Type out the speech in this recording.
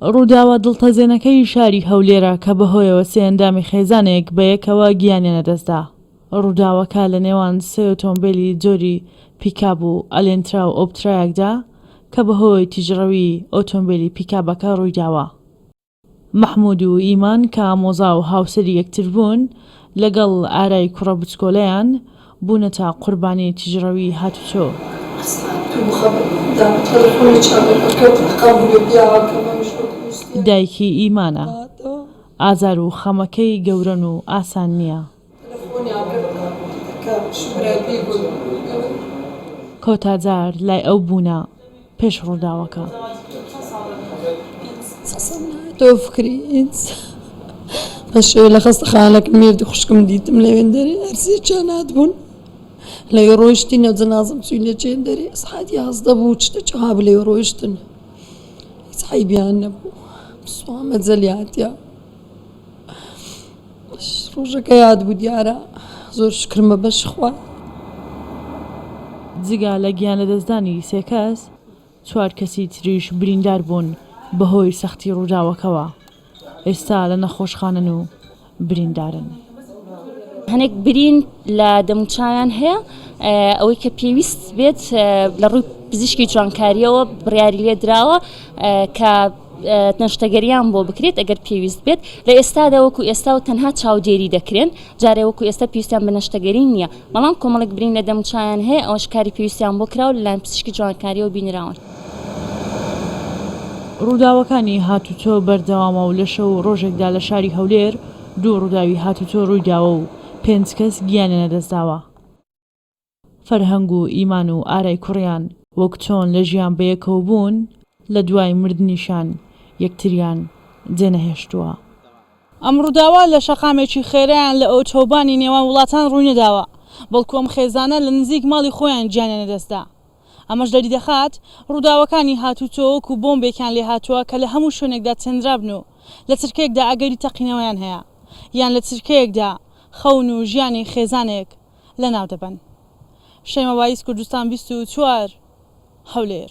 ڕووداوە دڵتەزێنەکەی شاری هەولێرە کە بەهۆیەوە سێ ئەندامی خێزانێک بە یەکەوە گیانیانە دەستدا. ڕووداوەکە لە نێوان سێ ئۆتۆمبیلی جۆری پیکاب و ئەلێنترا و ئۆپترایەکدا کە بەهۆی تیژڕەوی ئۆتۆمبیلی پیکابەکە ڕوویداوە. مەحموود و ئیمان کە ئامۆزا و هاوسەری یەکتر بوون لەگەڵ ئارای کوڕە بچکۆلەیان بوونەتە قوربانی تیژڕەوی هاتوچۆ. دایکی ئیمانە ئازار و خەمەکەی گەورەن و ئاسان نییە. کۆتاجار لای ئەو بوونە پێش ڕووداوەکە. تۆ فکریت بەشێ لە خەستەخانەکە مێردی خوشکم دیتم لەوێن دەرێ هەرسێ چانات بوون لەوێ ڕۆیشتینە جەنازەم چووینە چێن دەرێ سعاتی 11 بوو چتە چاها لەوێ ڕۆیشتن هیچ عیبیان نەبوو بسوامە جەلیاتیا ڕۆژەکە یاد بوو دیارە زۆر شکرمە بەش خوا. جگا لە گیانە دەستدانی سێ کەس 4 کەسی تریش بریندار بوون بەهۆی سەختی ڕووداوەکەوە. ئێستا لە نەخۆشخانەن و بریندارن. هەنێک برین لە دەموچایان هەیە ئەوەی کە پێویست بێت لە ڕووی پزیشکی جوانکاریەوە بڕیاری لێ دراوە کە نەشتەگەریان بۆ بکرێت ئەگەر پێویست بێت. لە ئێستادا وەکو ئێستا و تەنها چاودێری دەکرێن جارێ وەکو ئێستا پێویستیان بە نەشتەگەری نییە بەڵام کۆمەڵێک برین لە دەموچایان هەیە ئەوەش کاری پێویستیان بۆ کراوە لەلایەن پزیشکی جوانکاریەوە بینراون. ڕووداوەکانی هاتوچۆ بەردەوامە و لە شەو ڕۆژێکدا لە شاری هەولێر 2 ڕووداوی هاتوچۆ ڕوویداوە و 5 کەس گیانیانە دەستداوە. فەرهەنگ و ئیمان و ئارای کوڕیان وەک چۆن لە ژیان بەیەکەوە بوون لە دوای مردنیشان یەکتریان جێنەهێشتووە. ئەم ڕووداوە لە شەقامێکی خێرایان لە ئۆتۆبانی نێوان وڵاتان ڕووی نەداوە بەڵکو ئەم خێزانە لە نزیک ماڵی خۆیان گیانیانە دەستدا. ئەمەش دەری دەخات ڕووداوەکانی هاتوچۆ وەکو بۆمبێکیان لێ هاتووە کە لە هەموو شوێنێکدا چەندرابن و لە چرکەیەکدا ئەگەری تەقینەوەیان هەیە یان لە چرکەیەکدا خەون و ژیانی خێزانێک لە ناو دەبن. شەیمە وایس کوردستان 24 هەولێر.